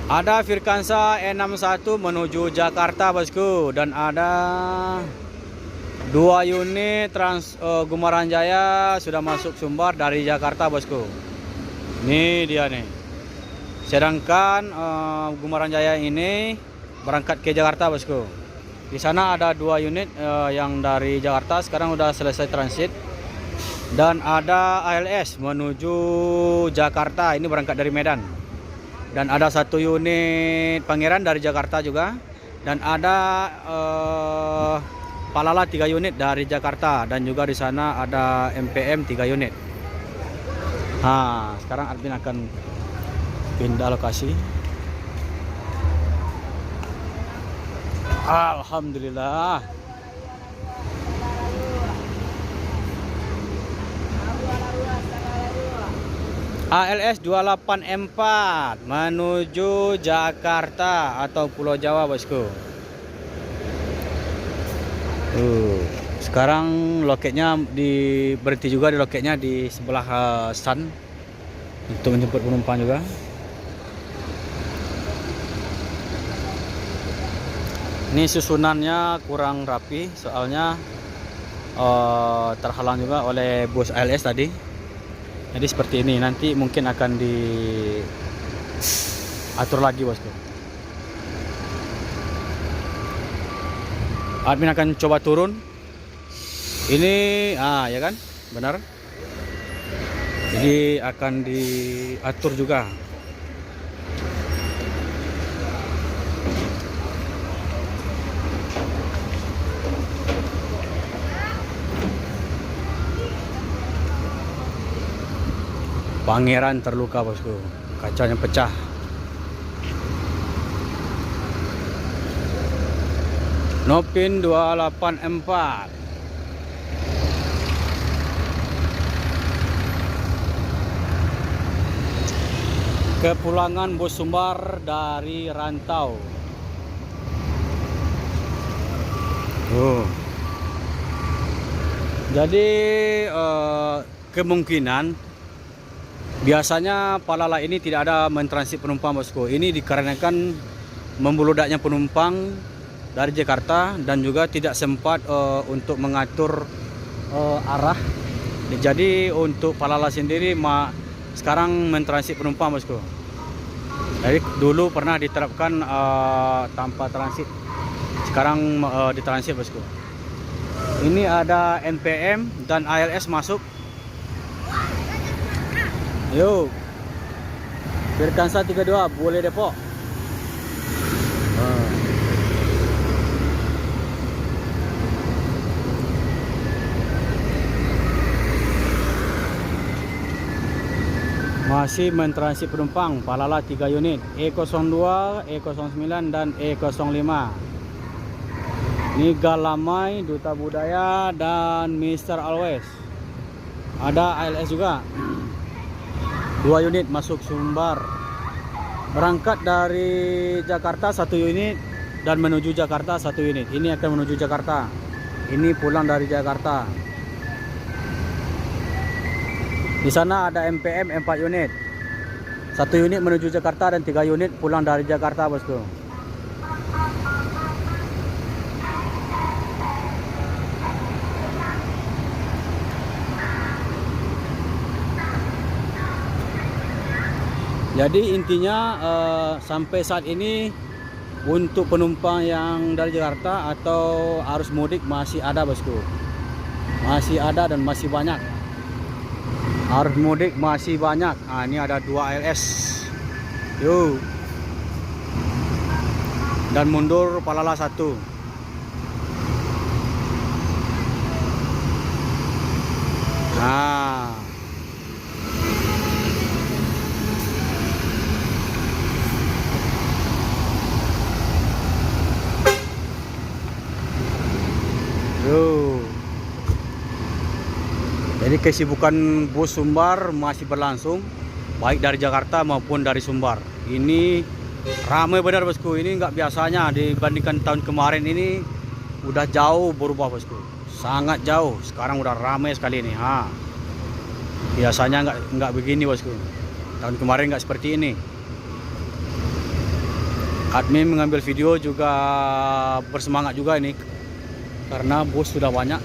Ada Firkansa E61 menuju Jakarta, bosku, dan ada 2 unit Gumaran Jaya sudah masuk Sumbar dari Jakarta, bosku. Ini dia nih. Sedangkan Gumaran Jaya ini berangkat ke Jakarta, bosku. Di sana ada 2 unit yang dari Jakarta sekarang udah selesai transit. Dan ada ALS menuju Jakarta, ini berangkat dari Medan. Dan ada 1 unit Pangeran dari Jakarta juga. Dan ada Palala 3 unit dari Jakarta. Dan juga di sana ada MPM 3 unit. Nah, sekarang admin akan pindah lokasi. Alhamdulillah. ALS 284 menuju Jakarta atau Pulau Jawa, bosku. Sekarang loketnya berhenti juga di loketnya di sebelah Sun untuk menjemput penumpang juga. Ini susunannya kurang rapi, soalnya terhalang juga oleh bus ALS tadi. Jadi seperti ini, nanti mungkin akan diatur lagi, bosku. Admin akan coba turun. Ini, ya kan, benar. Jadi akan diatur juga. Pangeran terluka, bosku. Kacanya pecah. Nopin 284. Kepulangan bus Sumbar dari rantau. Jadi kemungkinan biasanya Palala ini tidak ada mentransit penumpang, bosku. Ini dikarenakan membeludaknya penumpang dari Jakarta dan juga tidak sempat untuk mengatur arah. Jadi untuk Palala sendiri sekarang mentransit penumpang, bosku. Jadi dulu pernah diterapkan tanpa transit, sekarang ditransit, bosku. Ini ada NPM dan ALS masuk. Yuk, Firkansa 32 boleh Depok. Masih mentransit penumpang Palala 3 unit E02, E09 dan E05. Ini Galamai, Duta Budaya dan Mr. Always. Ada ALS juga. 2 unit masuk Sumbar. Berangkat dari Jakarta 1 unit dan menuju Jakarta 1 unit. Ini akan menuju Jakarta. Ini pulang dari Jakarta. Di sana ada MPM 4 unit. 1 unit menuju Jakarta dan 3 unit pulang dari Jakarta, bosku. Jadi intinya sampai saat ini untuk penumpang yang dari Jakarta atau arus mudik masih ada, bosku. Masih ada dan masih banyak. Arus mudik masih banyak. Ini ada 2 ALS. Yuk. Dan mundur Palala 1. Nah. Jadi kesibukan bus Sumbar masih berlangsung, baik dari Jakarta maupun dari Sumbar. Ini ramai benar, bosku. Ini nggak biasanya dibandingkan tahun kemarin. Ini udah jauh berubah, bosku. Sangat jauh. Sekarang udah ramai sekali ini. Biasanya nggak begini, bosku. Tahun kemarin nggak seperti ini. Admin mengambil video juga bersemangat juga ini karena bus sudah banyak.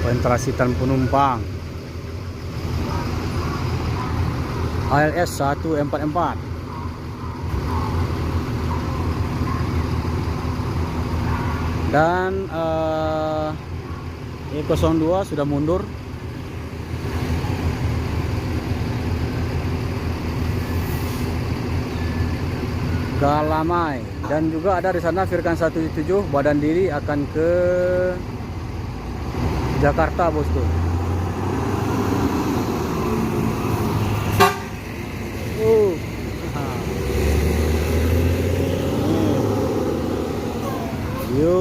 Pentrasitan penumpang ALS 144. Dan E02 sudah mundur. Galamai, dan juga ada di sana Firkan 17 badan diri akan ke Jakarta, bosku. Yo.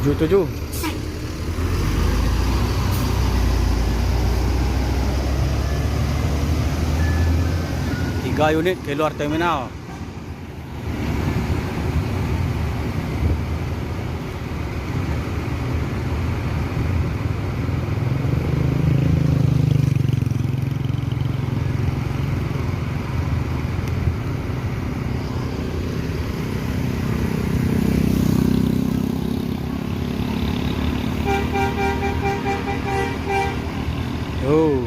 77. Tiga unit keluar terminal. Oh.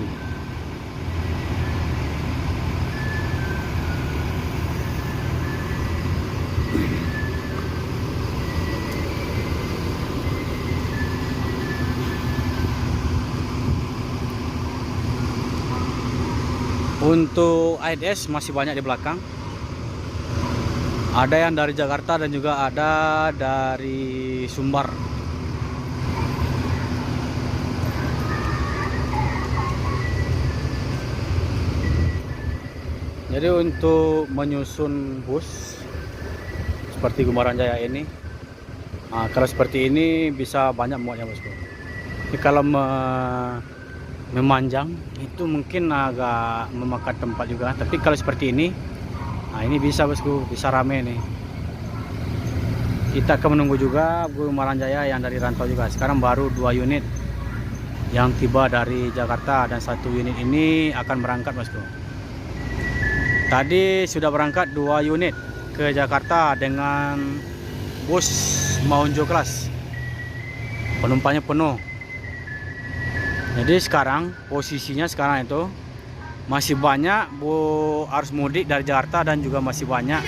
Untuk ALS masih banyak di belakang. Ada yang dari Jakarta dan juga ada dari Sumbar. Jadi untuk menyusun bus seperti Kumaran Jaya ini, kalau seperti ini bisa banyak muatnya, bosku. Tapi kalau memanjang itu mungkin agak memakan tempat juga. Tapi kalau seperti ini, ini bisa, bosku, bisa rame nih. Kita akan menunggu juga Kumaran Jaya yang dari rantau juga. Sekarang baru 2 unit yang tiba dari Jakarta dan 1 unit ini akan berangkat, bosku. Tadi sudah berangkat 2 unit ke Jakarta dengan bus Maunjo Class. Penumpangnya penuh. Jadi sekarang posisinya sekarang itu masih banyak arus mudik dari Jakarta dan juga masih banyak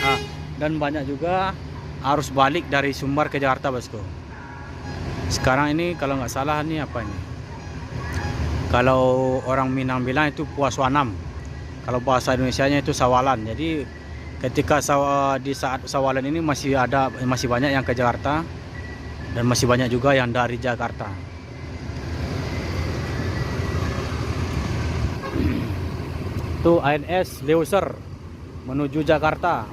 banyak juga arus balik dari Sumbar ke Jakarta, bosku. Sekarang ini kalau nggak salah nih apa ini? Kalau orang Minang bilang itu Puaswanam. Kalau bahasa Indonesianya itu sawalan. Jadi ketika di saat sawalan ini masih banyak yang ke Jakarta dan masih banyak juga yang dari Jakarta. Itu ANS Leuser menuju Jakarta.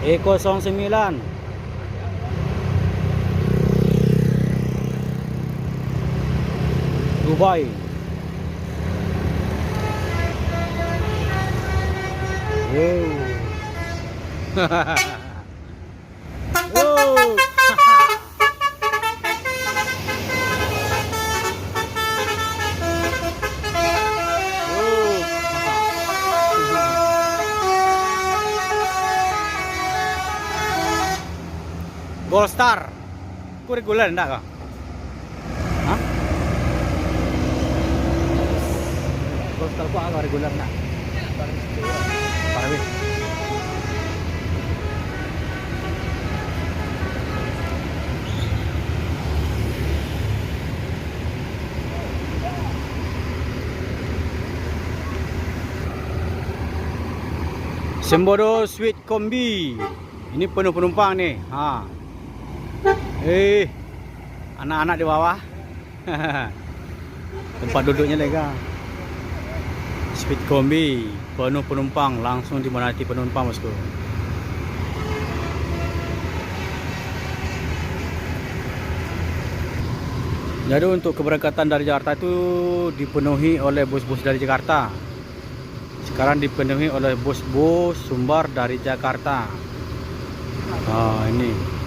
E09 Dubai. Gold Star, ku reguler enggak kah? Hah? Gold Star ku agak reguler enggak? Parwin. Sembodo Sweet Kombi. Ini penuh penumpang nih. Anak-anak di bawah. Tempat duduknya lega. Sweet Kombi, penuh penumpang, langsung dimenati penumpang, bosku. Jadi untuk keberangkatan dari Jakarta itu dipenuhi oleh bus-bus dari Jakarta. Sekarang dipenuhi oleh bus-bus Sumbar dari Jakarta. Ini.